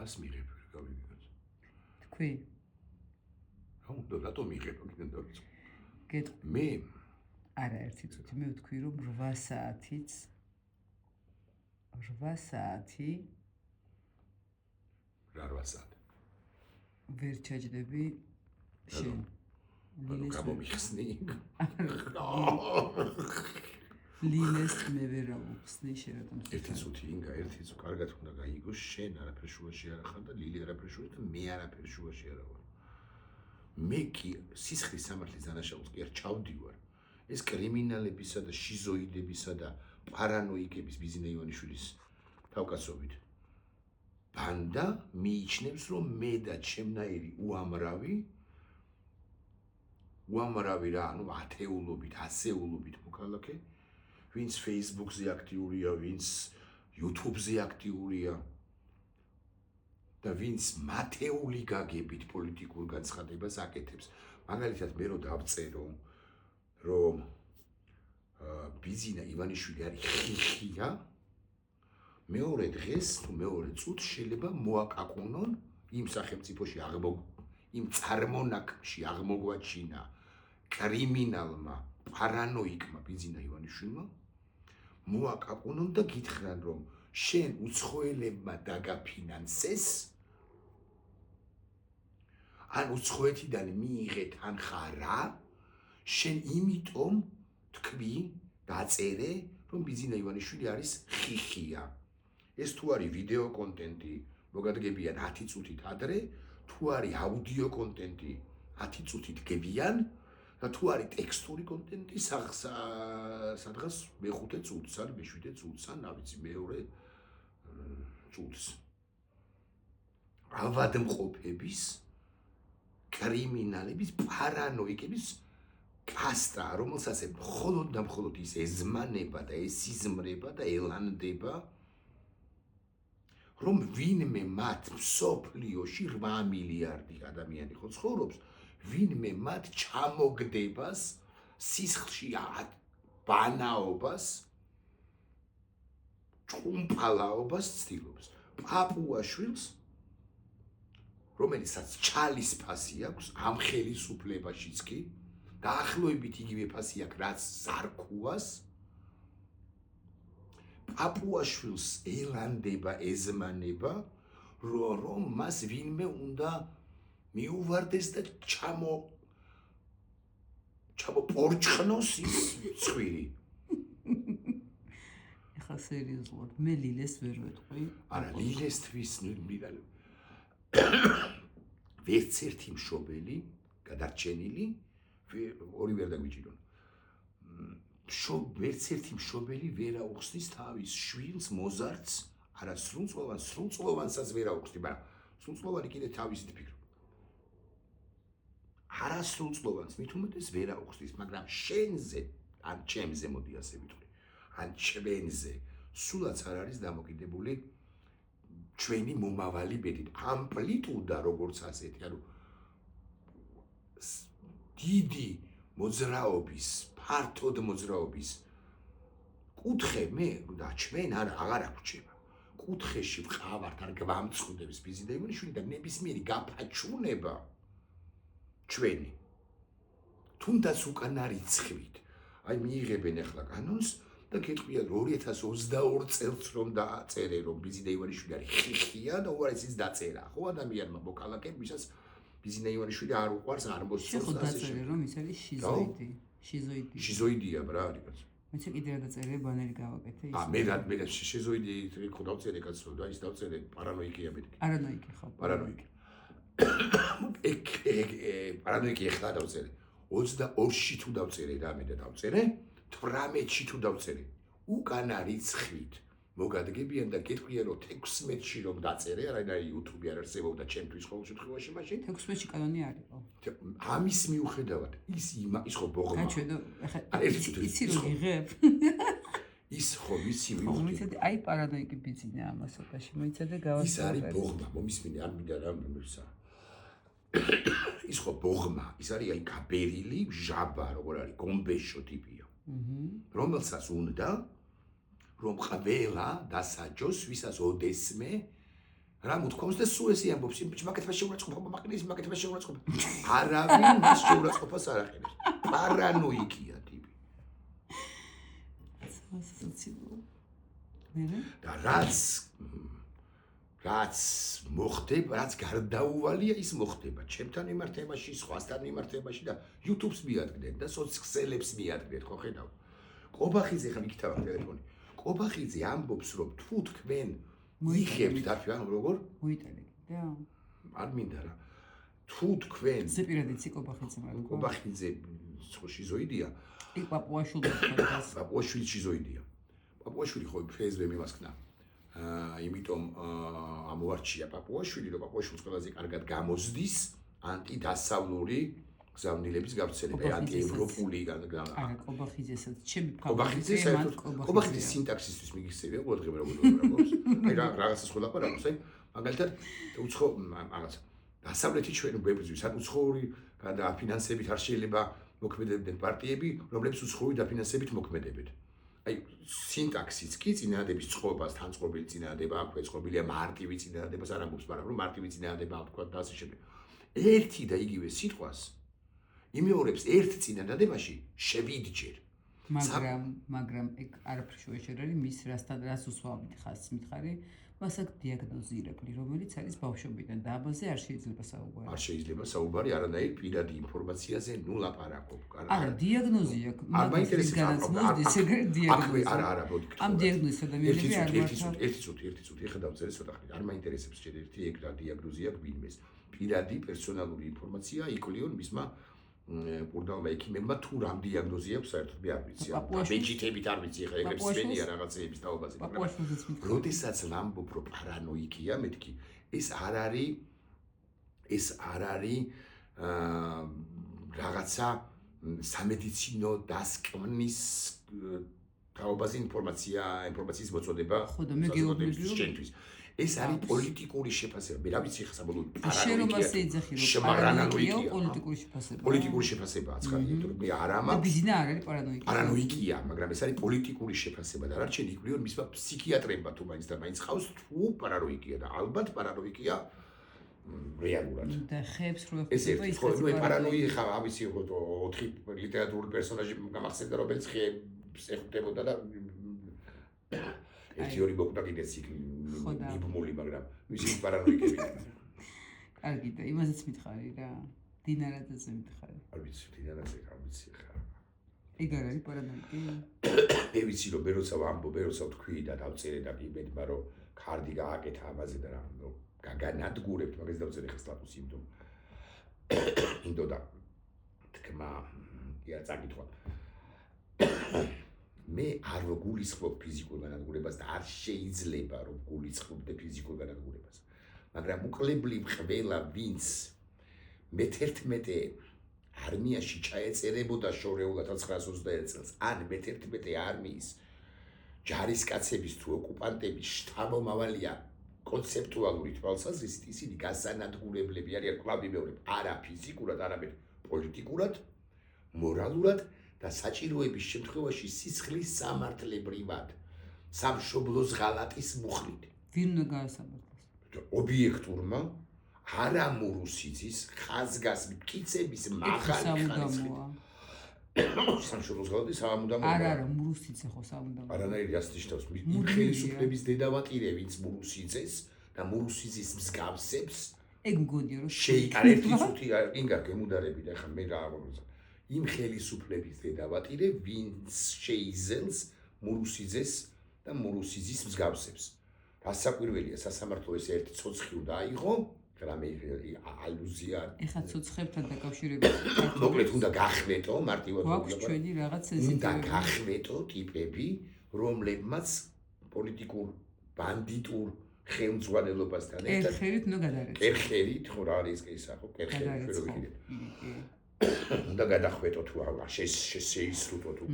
რას მიღებ გავიგეთ თქვი რა უნდა რატომ მიღებ გეტყვი მე არა ერთი წუთი მე ვთქვი რომ 8 საათი რა 8 საათი ვერ ჩაჯდები შენ გამომიხსნი ლილეს მე ვერ აუხსნი შენ ერთი წუთი ინგა ერთი წუთი კარგად უნდა გაიგოს შენ არაფერ შუაში არ ხარ და ლილი არაფერ შუაში და მე არაფერ შუაში არ ვარ მე კი სისხლის სამართლის დანაშაულს კი არ ჩავდივარ ეს კრიმინალებისა და შიზოიდებისა და პარანოიკების ბიზნე ივანიშვილის თავკაცობით ბანდა მიიჩნევს რომ მე და ჩემნაირი უამრავი რა ანუ ათეულობით ასეულობით მოქალაქე ვინც Facebook-ზე აქტიურია ვინც YouTube-ზე აქტიურია და ვინც მათეული გაგებით პოლიტიკურ განცხადებას აკეთებს მაგალითად მე რო დავწერო რომ ბიზინა ივანიშვილი არის ხიხია მეორე დღეს თუ მეორე წუთს შეიძლება მოაკაკუნონ იმ სახელმწიფოში იმ წარმონაქმში აღმოგვაჩინა კრიმინალმა პარანოიკმა ბიზინა ივანიშვილმა მოაკაკუნონ და გითხრან რომ შენ უცხოელებმა დაგაფინანსეს ან უცხოეთიდან მიიღე თანხა რა შენ იმიტომ თქვი დაწერე რომ ბიზინა ივანიშვილი არის ხიხია ეს თუ არის ვიდეო კონტენტი მოგადგებიან 10 წუთით ადრე თუ არის აუდიო კონტენტი 10 წუთით გებიან და თუ არის ტექსტური კონტენტი სადღაც მე-5 წუთს ან მე-7 წუთს ან ავიცი მეორე წუთს ავადმყოფების კრიმინალების პარანოიკების კასტა რომელსაც მხოლოდ და მხოლოდ ის ეზმანება და ეს იზმრება და ელანდება რომ ვინმე მათ მსოფლიოში 8 მილიარდი ადამიანი ხო ცხოვრობს ვინმე მათ ჩამოგდებას სისხლში ბანაობას ჭუმპალაობას ცდილობს პაპუაშვილს რომელსაც ჩალის ფასი აქვს ამ ხელისუფლებაშიც კი დაახლოებით იგივე ფასი აქვს რაც ზარქუას პაპუაშვილს ელანდება ეზმანება რომ მას ვინმე უნდა მიუვარდეს და ჩამოპორჭყნოს ის ცხვირი ეხლა სერიოზულად მე ლილეს ვერ ვეთყვი არა ლილესთვის ვერც ერთი მშობელი გადარჩენილი ორი ვერ დაგვიჭირონ ვერც ერთი მშობელი ვერ აუხსნის თავის შვილს მოზარდს არა სრულწლოვანსაც ვერ აუხსნის მაგრამ სრულწლოვანი კიდე თავისით ფიქრობ არასრულწლოვანს მით უმეტეს ვერ აუხსნის მაგრამ შენზე ან ჩემზე მოდი ასე ვიტყვი ან ჩვენზე სულაც არ არის დამოკიდებული ჩვენი მომავალი ბედით ამპლიტუდა როგორც ასეთი ანუ დიდი მოძრაობის ფართოდ მოძრაობის კუთხე მე და ჩვენ აღარ აღრჩება კუთხეში ვყავართ არ გვამწყვდებს ბიზნესი და ივანიშვილი და ნებისმიერი გაფაჩუნება ჩვენი თუნდაც უკან არიცხვით აი მიიღებენ ახლა კანონს და გეტყვია 2022 წელს რომ დაწერე რომ ბიზნესი და ივანიშვილი არის ხიხია და უარესიც დაწერა ხო ადამიანმა მოქალაქემ ვისაც ბიზნესი ივანიშვილი არ უყვარს არ მოსწონს და ასე შეგვიძლია რომ ის არის შიზოიდია ბრა არის კაცო მეც კიდე რა დაწერე ბანერი გავაკეთე ის მე შიზოიდი ხო დავწერე კაცო და ის დავწერე პარანოიკია მეთქი პარანოიკი ხო პარანოიკი პარანოიკი ახლა დავწერე 22-ში თუ დავწერე და მე და დავწერე 18-ში თუ დავწერე უკან არიცხვით მოგადგებიან და გეტყვია რომ 16-ში რომ დაწერე არა YouTube-ი არ არსებობდა ჩემთვის ყოველ შემთხვევაში მაშინ 16-ში კანონი არისო ამის მიუხედავად ის ხო ბოღმა გაჩვენო ახლა იცი რომ იღებ ის ხო ვიცი მიუხედავად აი პარანოიკი ბიზნესია ამასობაში მოიცადე გავასწავლე ის არის ბოღმა მომისმინე არ მინდა რა მისა ის ხო ბოღმა ის არის აი გაბერილი ჟაბა როგორ არის გომბეშო ტიპია რომელსაც უნდა რომ ყველა დასაჯოს ვისაც ოდესმე რა მოთქვამს და სულ ესე ამბობს, მაგეთმა შეურაცხყოფა, მაგეთმა შეურაცხყოფა. არავინ მას შეურაცხყოფას არ აყენებს. პარანოიკია ტიპი. ასოციაციო. და რაც მოხდება, რაც გარდაუვალია, ის მოხდება. ჩემთან მიმართებაში, სხვასთან მიმართებაში და YouTube-ს მიადგნენ და სოციალებს მიადგნენ, ხო ხედავ? ყობახიძე ხა მიკითხავ ტელეფონი. ყობახიძე ამბობს, რომ თუ თქვენ იხებთ დაფიან როგორ? მოიტანე და არ მინდა რა. თუ თქვენ ზეპირადიც ყობახიძე მაგრამ ყობახიძე შიზოიდია. იქ პაპუაშვილის პაპუაშვილი შიზოიდია. პაპუაშვილი ხო ფეისბუქზე მიმასქნა. იმიტომ ამოვარჩია პაპუაშვილი, რომ პაპუაშვილს ყველაზე კარგად გამოზდის ანტიდასავლური გზავნილების გავრცელება, ანტიევროპული არა, ყობახიძესაც ჩემი ყობახიძე საერთოდ ყობახიძის სინტაქსისთვის მიგიხსენებია ყურადღება როგორ აი რაღაცას ხო ლაპარაკობს, აი მაგალითად უცხო რაღაცა დასავლეთი ჩვენ გვებრძვის, ან უცხოური დაფინანსებით არ შეიძლება მოქმედებდნენ პარტიები, რომლებიც უცხოური დაფინანსებით მოქმედებენ. აი სინტაქსიც კი წინადადების წყობას თანწყობილი წინადადება აქვე წყობილია მარტივი წინადადებას არ ამბობს, მაგრამ რომ მარტივი წინადადება თქვა და ასე შემდეგ. ერთი და იგივე სიტყვას იმეორებს ერთ წინადადებაში 7-ჯერ. მაგრამ ეგ არაფერი შეუშვერ არის მის რასთან რას უსვამთ ხას მითხარი, მას აქ დიაგნოზი ირეკლი, რომელიც არის ბავშვობიდან და ამაზე არ შეიძლება საუბარი. არ შეიძლება საუბარი არანაირ პირადი ინფორმაციაზე ნუ ლაპარაკობ. არა, დიაგნოზი აქვს, მაგრამ ის განაცმოს ეგრე დიაგნოზი. არა, მოდი. ამ დიაგნოზის ადამიანები არ მართავ. ერთი წუთი, ეხლა დავწერე ცოტა ხნით. არ მაინტერესებს შეიძლება ერთი ეგ რა დიაგნოზი აქვს ვინმეს. პირადი პერსონალური ინფორმაცია იკვლიონ მისმა კურდალმა ექიმებმა თუ რამ დიაგნოზი აქვს საერთოდ მე არ ვიცი. ბეჯითებით არ ვიცი ხა ეგრე სვენია რაღაცეების დაობაზე. როდესაც ვამბობ რომ პარანოიკია, მეთქი ეს არ არის რაღაცა სამედიცინო დასკვნის დაობაზე ინფორმაციის მოწოდება. ხო და მე გეუბნები ეს არის პოლიტიკური შეფასება. მე რა ვიცი ხა საბოლოოდ პარანოიკია. პარანოიკია პოლიტიკური შეფასება. პოლიტიკური შეფასებაა ცხადია, იმიტომ რომ მე არ ამაქვს. ბიზნა არ არის პარანოიკია. პარანოიკია, მაგრამ ეს არის პოლიტიკური შეფასება და რჩენ იკვლიონ მისმა ფსიქიატრებმა თუ მაინც და მაინც ხავს თუ პარანოიკია და ალბათ პარანოიკია რეალურად. და ხებს რო ეხება ის პარანოია ხა ავიცი 4 ლიტერატურული პერსონაჟი გამახსენდა რომელიც ხებს ეხდებოდა და ერთი ორი მოკვდა კიდეც იქ იბმული, მაგრამ მისი პარანოიკები. კარგი და იმაზეც მითხარი რა. დინარაძეზე მითხარი. არ ვიცი, დინარაძე არ ვიცი ხა. ეგ არ არის პარანოიკა? მე ვიცი რომ მე როცა ვამბობ, მე როცა ვთქვი და დავწერე და იმედმა რომ კარდი გააკეთა ამაზე და რა განადგურებთ, მაგას დავწერე ხა სტატუსი იმიტომ და თქმა ია წაკითხვა. მე არ ვგულისხმობ ფიზიკურ განადგურებას და არ შეიძლება რომ გულისხმობდე ფიზიკურ განადგურებას. მაგრამ უკლებლივ ყველა ვინც მე-11 არმიაში ჩაეწერებოდა შორეულად 1921 წელს, ან მე-11 არმიის ჯარისკაცების თუ ოკუპანტების შთამომავალია კონცეპტუალური თვალსაზრისით, ისინი გასანადგურებლები არიან კვლავ ვიმეორებ, არა ფიზიკურად, არამედ პოლიტიკურად, მორალურად და საჭიროების შემთხვევაში სისხლის სამართლებრივად სამშობლოს ღალატის მუხლით. ვინ უნდა გაასამართლოს? ობიექტურმა არა მურუსიძის ხაზგასმი მტკიცების მაღალი ხარისხით. სამშობლოს ღალატის სამუდამო. არა, მურუსიძე ხო სამუდამო. არანაირი ას ნიშნავს. იმ ხელისუფლების დედავატირე, ვინც მურუსიძეს და მურუსიძის მსგავსებს. ეგ მგონია რომ შეიკარ ერთი წუთი ინგა გემუდარები და ხა მე რა ამბობ. იმ ხელისუფლების დედავატირე, ვინც შეიზელს მურუსიძეს და მურუსიძის მსგავსებს. გასაკვირველია, სასამართლო ეს ერთი ცოცხი უნდა აიღო, რამე ალუზია. ეხა ცოცხებთან დაკავშირებით. მოკლედ უნდა გახმეტო, მარტივად გვაქვს ჩვენი რაღაც სენსიტივები. უნდა გახმეტო ტიპები, რომლებმაც პოლიტიკურ ბანდიტურ ხელმძღვანელობასთან ერთად ერხერით უნდა გადაარეთ. ერხერით, ხო რა არის ეს ახო, ერხერით ვერ ვიგებ. უნდა გადახვეტო თუ შეისრულო თუ